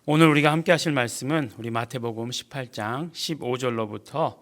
오늘 우리가 함께 하실 말씀은 우리 마태복음 18장 15절로부터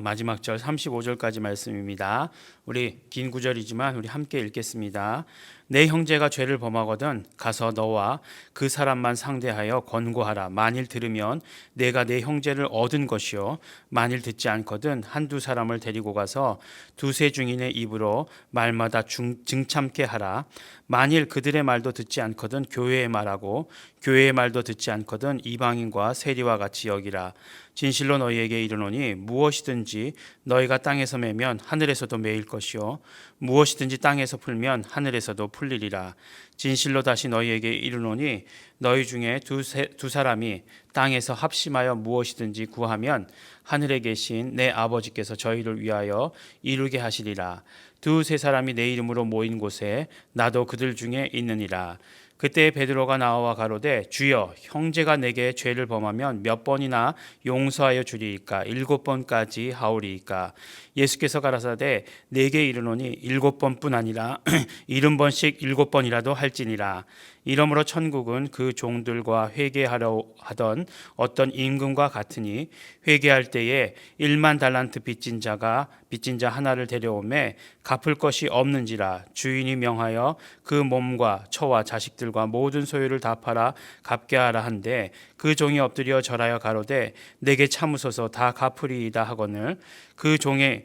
마지막 절 35절까지 말씀입니다. 우리 긴 구절이지만 우리 함께 읽겠습니다. 내 형제가 죄를 범하거든 가서 너와 그 사람만 상대하여 권고하라. 만일 들으면 내가 내 형제를 얻은 것이요 만일 듣지 않거든 한두 사람을 데리고 가서 두세 증인의 입으로 말마다 증참케 하라. 만일 그들의 말도 듣지 않거든 교회의 말하고 교회의 말도 듣지 않거든 이방인과 세리와 같이 여기라. 진실로 너희에게 이르노니 무엇이든지 너희가 땅에서 매면 하늘에서도 매일 것이요 무엇이든지 땅에서 풀면 하늘에서도 풀리리라. 진실로 다시 너희에게 이르노니 너희 중에 두 사람이 땅에서 합심하여 무엇이든지 구하면 하늘에 계신 내 아버지께서 저희를 위하여 이루게 하시리라. 두세 사람이 내 이름으로 모인 곳에 나도 그들 중에 있느니라. 그때 베드로가 나와 가로되 주여 형제가 내게 죄를 범하면 몇 번이나 용서하여 주리이까? 7번까지 하오리이까? 예수께서 가라사대 내게 이르노니 7번뿐 아니라 70번씩 7번이라도 할지니라. 이러므로 천국은 그 종들과 회개하려 하던 어떤 임금과 같으니 회개할 때에 1만 달란트 빚진 자 하나를 데려오매 갚을 것이 없는지라. 주인이 명하여 그 몸과 처와 자식들과 모든 소유를 다 팔아 갚게 하라 한데 그 종이 엎드려 절하여 가로되 내게 참으소서 다 갚으리이다 하거늘 그 종의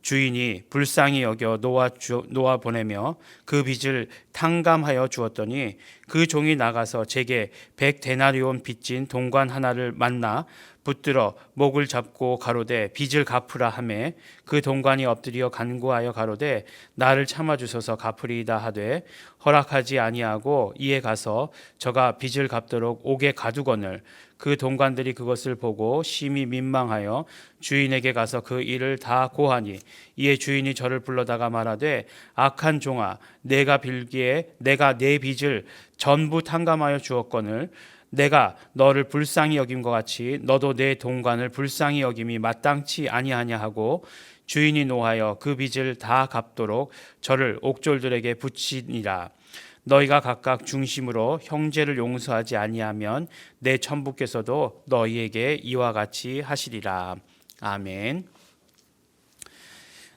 주인이 불쌍히 여겨 놓아 보내며 그 빚을 탕감하여 주었더니 그 종이 나가서 제게 100데나리온 빚진 동관 하나를 만나 붙들어 목을 잡고 가로되 빚을 갚으라 하매 그 동관이 엎드려 간구하여 가로되 나를 참아 주소서 갚으리이다 하되 허락하지 아니하고 이에 가서 저가 빚을 갚도록 옥에 가두거늘 그 동관들이 그것을 보고 심히 민망하여 주인에게 가서 그 일을 다 고하니 이에 주인이 저를 불러다가 말하되 악한 종아 내가 빌기에 내가 내 빚을 전부 탕감하여 주었거늘 내가 너를 불쌍히 여김과 같이 너도 내 동관을 불쌍히 여김이 마땅치 아니하냐 하고 주인이 노하여 그 빚을 다 갚도록 저를 옥졸들에게 붙이니라. 너희가 각각 중심으로 형제를 용서하지 아니하면 내 천부께서도 너희에게 이와 같이 하시리라. 아멘.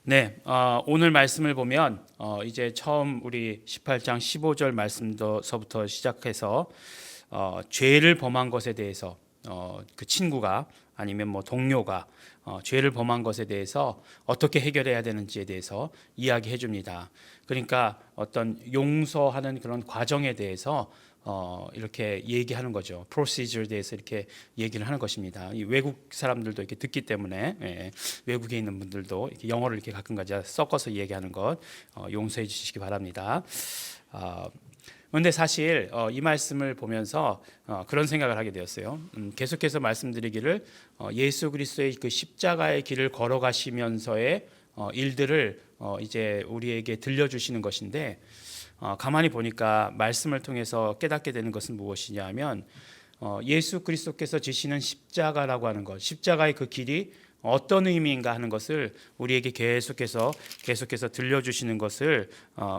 네, 오늘 말씀을 보면 이제 처음 우리 18장 15절 말씀서부터 시작해서 죄를 범한 것에 대해서 그 친구가 아니면 뭐 동료가 죄를 범한 것에 대해서 어떻게 해결해야 되는지에 대해서 이야기해 줍니다. 그러니까 어떤 용서하는 그런 과정에 대해서 이렇게 얘기하는 거죠. 프로시저에 대해서 이렇게 얘기를 하는 것입니다. 이 외국 사람들도 이렇게 듣기 때문에 외국에 있는 분들도 이렇게 영어를 이렇게 가끔가다 섞어서 얘기하는 것 용서해 주시기 바랍니다. 그런데 사실 이 말씀을 보면서 그런 생각을 하게 되었어요. 계속해서 말씀드리기를 예수 그리스도의 그 십자가의 길을 걸어가시면서의 일들을 이제 우리에게 들려주시는 것인데 가만히 보니까 말씀을 통해서 깨닫게 되는 것은 무엇이냐면 예수 그리스도께서 지시는 십자가라고 하는 것, 십자가의 그 길이 어떤 의미인가 하는 것을 우리에게 계속해서 들려주시는 것을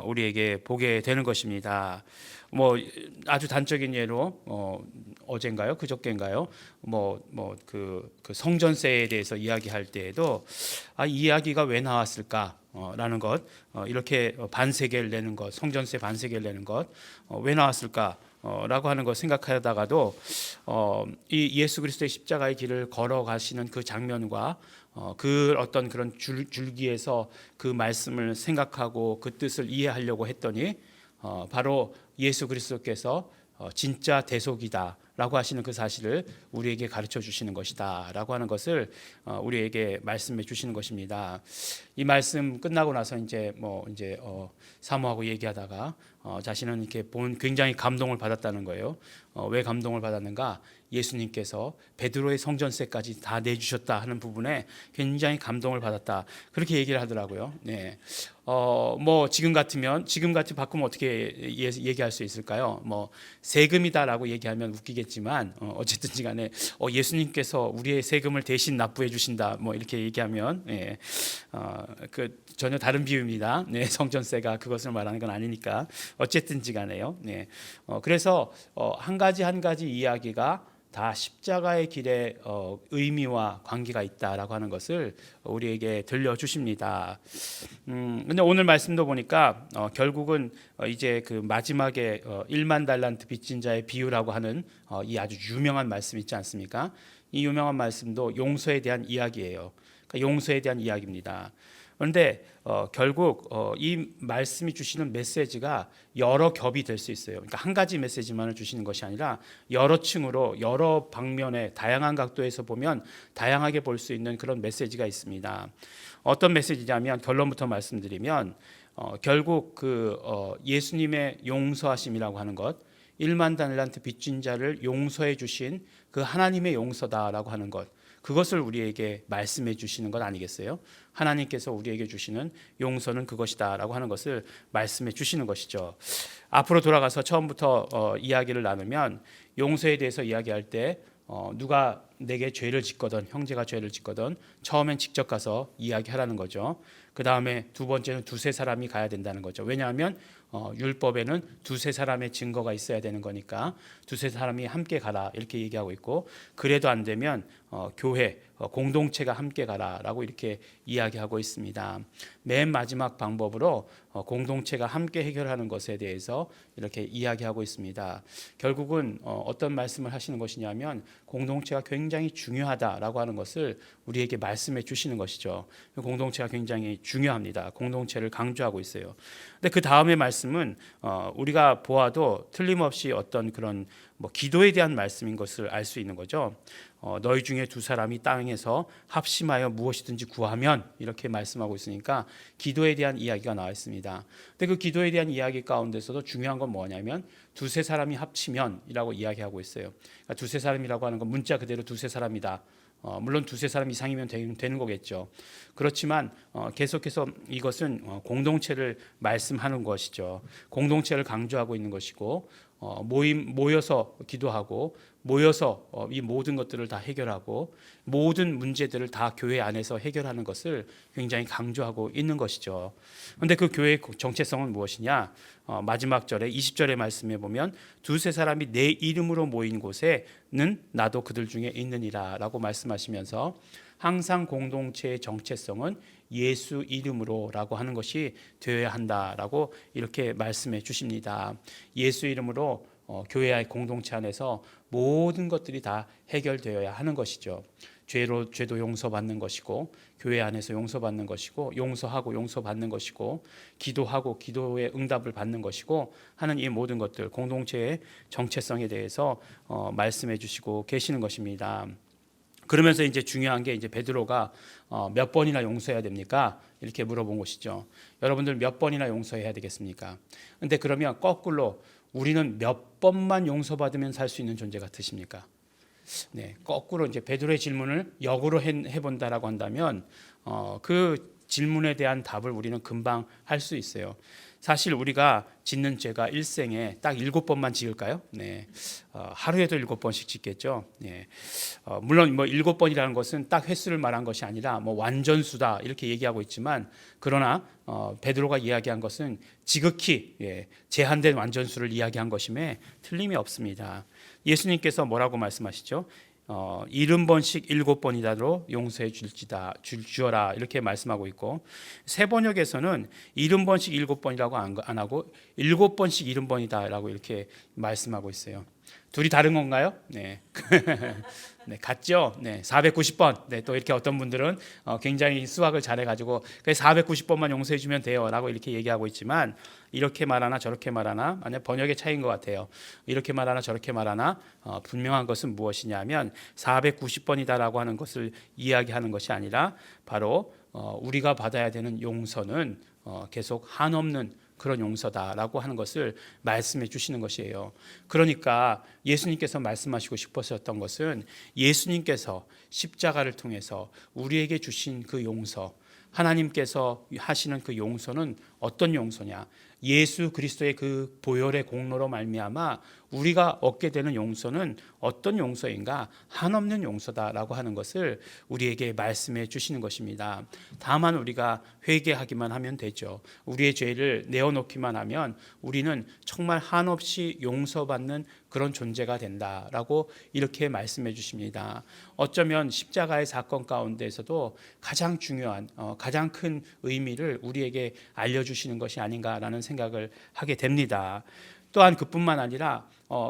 우리에게 보게 되는 것입니다. 뭐 아주 단적인 예로 어젠가요, 그저께인가요, 그 성전세에 대해서 이야기할 때에도 이 이야기가 왜 나왔을까? 라는 것, 이렇게 반세계를 내는 것, 성전세 반세계를 내는 것, 왜 나왔을까? 라고 하는 것 생각하다가도 이 예수 그리스도의 십자가의 길을 걸어가시는 그 장면과 그 어떤 그런 줄기에서 그 말씀을 생각하고 그 뜻을 이해하려고 했더니 바로 예수 그리스도께서 진짜 대속이다 라고 하시는 그 사실을 우리에게 가르쳐 주시는 것이다 라고 하는 것을 우리에게 말씀해 주시는 것입니다. 이 말씀 끝나고 나서 이제 사모하고 얘기하다가 자신은 이렇게 굉장히 감동을 받았다는 거예요. 왜 감동을 받았는가? 예수님께서 베드로의 성전세까지 다 내주셨다 하는 부분에 굉장히 감동을 받았다. 그렇게 얘기를 하더라고요. 네. 지금 같으면 바꾸면 어떻게 얘기할 수 있을까요? 세금이다라고 얘기하면 웃기겠죠. 아니겠지만 어쨌든지 간에 예수님께서 우리의 세금을 대신 납부해 주신다 뭐 이렇게 얘기하면 그 전혀 다른 비유입니다. 네, 성전세가 그것을 말하는 건 아니니까 어쨌든지 간에요. 네, 그래서 한 가지 이야기가 다 십자가의 길에 의미와 관계가 있다라고 하는 것을 우리에게 들려주십니다. 근데 오늘 말씀도 보니까 결국은 이제 그 마지막에 1만 달란트 빚진 자의 비유라고 하는 이 아주 유명한 말씀 있지 않습니까? 이 유명한 말씀도 용서에 대한 이야기예요. 그러니까 용서에 대한 이야기입니다. 그런데 결국 이 말씀이 주시는 메시지가 여러 겹이 될 수 있어요. 그러니까 한 가지 메시지만을 주시는 것이 아니라 여러 층으로 여러 방면에 다양한 각도에서 보면 다양하게 볼 수 있는 그런 메시지가 있습니다. 어떤 메시지냐면 결론부터 말씀드리면 결국 그 예수님의 용서하심이라고 하는 것, 1만 달란트 빚진 자를 용서해 주신 그 하나님의 용서다라고 하는 것, 그것을 우리에게 말씀해 주시는 것 아니겠어요? 하나님께서 우리에게 주시는 용서는 그것이다라고 하는 것을 말씀해 주시는 것이죠. 앞으로 돌아가서 처음부터 이야기를 나누면 용서에 대해서 이야기할 때 누가 내게 죄를 짓거든, 형제가 죄를 짓거든 처음엔 직접 가서 이야기하라는 거죠. 그 다음에 두 번째는 두세 사람이 가야 된다는 거죠. 왜냐하면 율법에는 두세 사람의 증거가 있어야 되는 거니까 두세 사람이 함께 가라 이렇게 얘기하고 있고, 그래도 안 되면 교회 공동체가 함께 가라라고 이렇게 이야기하고 있습니다. 맨 마지막 방법으로 공동체가 함께 해결하는 것에 대해서 이렇게 이야기하고 있습니다. 결국은 어떤 말씀을 하시는 것이냐면 공동체가 굉장히 중요하다라고 하는 것을 우리에게 말씀해 주시는 것이죠. 공동체가 굉장히 중요합니다. 공동체를 강조하고 있어요. 근데 그 다음의 말씀은 우리가 보아도 틀림없이 어떤 그런 기도에 대한 말씀인 것을 알 수 있는 거죠. 너희 중에 두 사람이 땅에서 합심하여 무엇이든지 구하면 이렇게 말씀하고 있으니까 기도에 대한 이야기가 나와 있습니다. 근데 그 기도에 대한 이야기 가운데서도 중요한 건 뭐냐면 두세 사람이 합치면이라고 이야기하고 있어요. 그러니까 두세 사람이라고 하는 건 문자 그대로 두세 사람이다. 물론 두세 사람 이상이면 되는 거겠죠. 그렇지만 계속해서 이것은 공동체를 말씀하는 것이죠. 공동체를 강조하고 있는 것이고 모여서 기도하고 모여서 이 모든 것들을 다 해결하고 모든 문제들을 다 교회 안에서 해결하는 것을 굉장히 강조하고 있는 것이죠. 그런데 그 교회의 정체성은 무엇이냐? 마지막 절에 20절의 말씀에 보면 두세 사람이 내 이름으로 모인 곳에는 나도 그들 중에 있느니라 라고 말씀하시면서 항상 공동체의 정체성은 예수 이름으로라고 하는 것이 되어야 한다라고 이렇게 말씀해 주십니다. 예수 이름으로 교회의 공동체 안에서 모든 것들이 다 해결되어야 하는 것이죠. 죄도 용서받는 것이고 교회 안에서 용서받는 것이고 용서하고 용서받는 것이고 기도하고 기도의 응답을 받는 것이고 하는 이 모든 것들 공동체의 정체성에 대해서 말씀해 주시고 계시는 것입니다. 그러면서 이제 중요한 게 이제 베드로가 몇 번이나 용서해야 됩니까? 이렇게 물어본 것이죠. 여러분들 몇 번이나 용서해야 되겠습니까? 근데 그러면 거꾸로 우리는 몇 번만 용서받으면 살 수 있는 존재 같으십니까? 네, 거꾸로 이제 베드로의 질문을 역으로 해본다라고 한다면 그 질문에 대한 답을 우리는 금방 할 수 있어요. 사실 우리가 짓는 죄가 일생에 딱 7번만 지을까요? 네, 하루에도 7번씩 짓겠죠. 네, 물론 7번이라는 것은 딱 횟수를 말한 것이 아니라 완전수다 이렇게 얘기하고 있지만 그러나 베드로가 이야기한 것은 지극히 제한된 완전수를 이야기한 것임에 틀림이 없습니다. 예수님께서 뭐라고 말씀하시죠? 70번씩 7번이다로 용서해 주어라 이렇게 말씀하고 있고, 새 번역에서는 70번씩 7번이라고 안 하고 7번씩 70번이다라고 이렇게 말씀하고 있어요. 둘이 다른 건가요? 네. 네, 같죠? 네, 490번. 네, 또 이렇게 어떤 분들은 굉장히 수학을 잘해가지고 490번만 용서해주면 돼요라고 이렇게 얘기하고 있지만 이렇게 말하나 저렇게 말하나 만약 번역의 차이인 것 같아요. 이렇게 말하나 저렇게 말하나 분명한 것은 무엇이냐면 490번이다라고 하는 것을 이야기하는 것이 아니라 바로 우리가 받아야 되는 용서는 계속 한없는 그런 용서다라고 하는 것을 말씀해 주시는 것이에요. 그러니까 예수님께서 말씀하시고 싶으셨던 것은 예수님께서 십자가를 통해서 우리에게 주신 그 용서, 하나님께서 하시는 그 용서는 어떤 용서냐? 예수 그리스도의 그 보혈의 공로로 말미암아 우리가 얻게 되는 용서는 어떤 용서인가? 한없는 용서다라고 하는 것을 우리에게 말씀해 주시는 것입니다. 다만 우리가 회개하기만 하면 되죠. 우리의 죄를 내어놓기만 하면 우리는 정말 한없이 용서받는 그런 존재가 된다라고 이렇게 말씀해 주십니다. 어쩌면 십자가의 사건 가운데에서도 가장 중요한 가장 큰 의미를 우리에게 알려주시는 것이 아닌가라는 생각을 하게 됩니다. 또한 그뿐만 아니라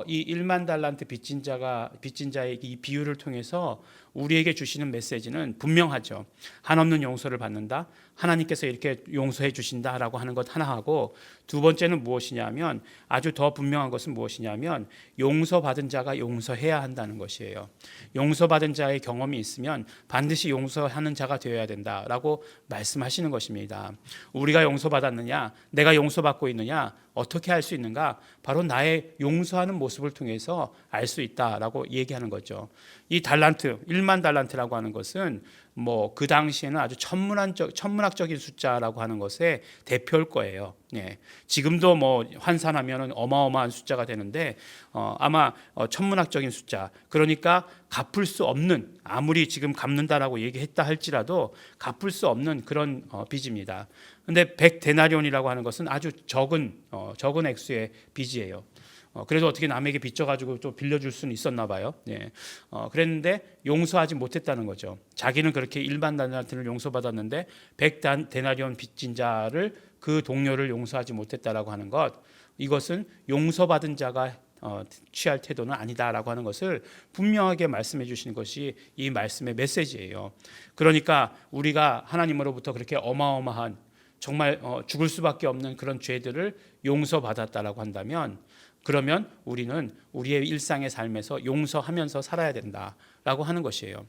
이 1만 달란트 빚진 자의 이 비유를 통해서 우리에게 주시는 메시지는 분명하죠. 한없는 용서를 받는다. 하나님께서 이렇게 용서해 주신다라고 하는 것 하나 하고, 두 번째는 무엇이냐면, 아주 더 분명한 것은 무엇이냐면 용서받은 자가 용서해야 한다는 것이에요. 용서받은 자의 경험이 있으면 반드시 용서하는 자가 되어야 된다라고 말씀하시는 것입니다. 우리가 용서받았느냐, 내가 용서받고 있느냐, 어떻게 할 수 있는가? 바로 나의 용서하는 모습을 통해서 알 수 있다라고 얘기하는 거죠. 이 달란트, 1만 달란트라고 하는 것은 그 당시에는 아주 천문학적인 숫자라고 하는 것의 대표일 거예요. 예. 지금도 환산하면 어마어마한 숫자가 되는데 아마 천문학적인 숫자, 그러니까 갚을 수 없는, 아무리 지금 갚는다라고 얘기했다 할지라도 갚을 수 없는 그런 빚입니다. 근데 100데나리온이라고 하는 것은 아주 적은 액수의 빚이에요. 그래도 어떻게 남에게 빚져가지고 또 빌려줄 수는 있었나 봐요. 예. 그랬는데 용서하지 못했다는 거죠. 자기는 그렇게 일반 달란트를 용서받았는데 100데나리온 빚진 자를, 그 동료를 용서하지 못했다라고 하는 것, 이것은 용서받은 자가 취할 태도는 아니다라고 하는 것을 분명하게 말씀해 주시는 것이 이 말씀의 메시지예요. 그러니까 우리가 하나님으로부터 그렇게 어마어마한, 정말 죽을 수밖에 없는 그런 죄들을 용서받았다라고 한다면, 그러면 우리는 우리의 일상의 삶에서 용서하면서 살아야 된다라고 하는 것이에요.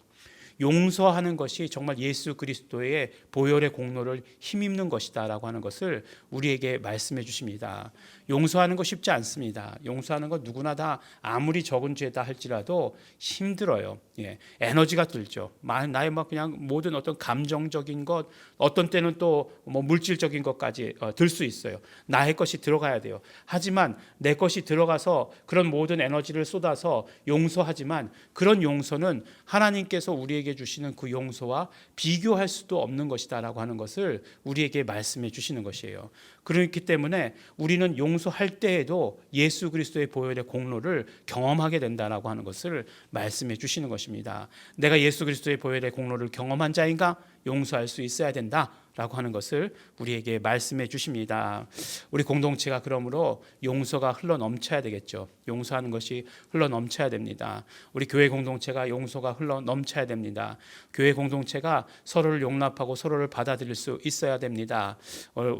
용서하는 것이 정말 예수 그리스도의 보혈의 공로를 힘입는 것이다라고 하는 것을 우리에게 말씀해 주십니다. 용서하는 거 쉽지 않습니다. 용서하는 건 누구나 다 아무리 적은 죄다 할지라도 힘들어요. 예, 에너지가 들죠. 나의 그냥 모든 어떤 감정적인 것, 어떤 때는 또 물질적인 것까지 들 수 있어요. 나의 것이 들어가야 돼요. 하지만 내 것이 들어가서 그런 모든 에너지를 쏟아서 용서하지만, 그런 용서는 하나님께서 우리에게 주시는 그 용서와 비교할 수도 없는 것이다라고 하는 것을 우리에게 말씀해 주시는 것이에요. 그렇기 때문에 우리는 용서할 때에도 예수 그리스도의 보혈의 공로를 경험하게 된다라고 하는 것을 말씀해 주시는 것입니다. 내가 예수 그리스도의 보혈의 공로를 경험한 자인가? 용서할 수 있어야 된다라고 하는 것을 우리에게 말씀해 주십니다. 우리 공동체가 그러므로 용서가 흘러 넘쳐야 되겠죠. 용서하는 것이 흘러 넘쳐야 됩니다. 우리 교회 공동체가 용서가 흘러 넘쳐야 됩니다. 교회 공동체가 서로를 용납하고 서로를 받아들일 수 있어야 됩니다.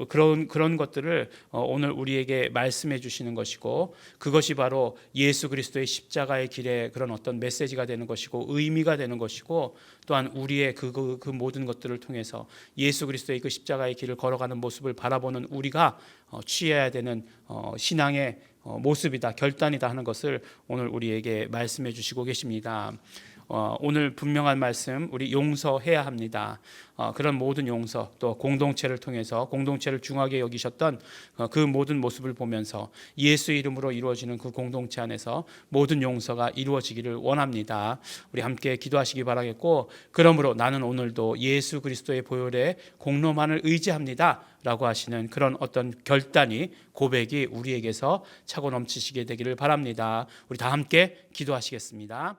그런 것들을 오늘 우리에게 말씀해 주시는 것이고, 그것이 바로 예수 그리스도의 십자가의 길에 그런 어떤 메시지가 되는 것이고 의미가 되는 것이고, 또한 우리의 그 모든 것들을 통해서 예수 그리스도의 그 십자가의 길을 걸어가는 모습을 바라보는 우리가 취해야 되는 신앙의 모습이다, 결단이다 하는 것을 오늘 우리에게 말씀해 주시고 계십니다. 오늘 분명한 말씀, 우리 용서해야 합니다. 그런 모든 용서, 또 공동체를 통해서 공동체를 중하게 여기셨던 그 모든 모습을 보면서 예수 이름으로 이루어지는 그 공동체 안에서 모든 용서가 이루어지기를 원합니다. 우리 함께 기도하시기 바라겠고, 그러므로 나는 오늘도 예수 그리스도의 보혈의 공로만을 의지합니다 라고 하시는 그런 어떤 결단이, 고백이 우리에게서 차고 넘치시게 되기를 바랍니다. 우리 다 함께 기도하시겠습니다.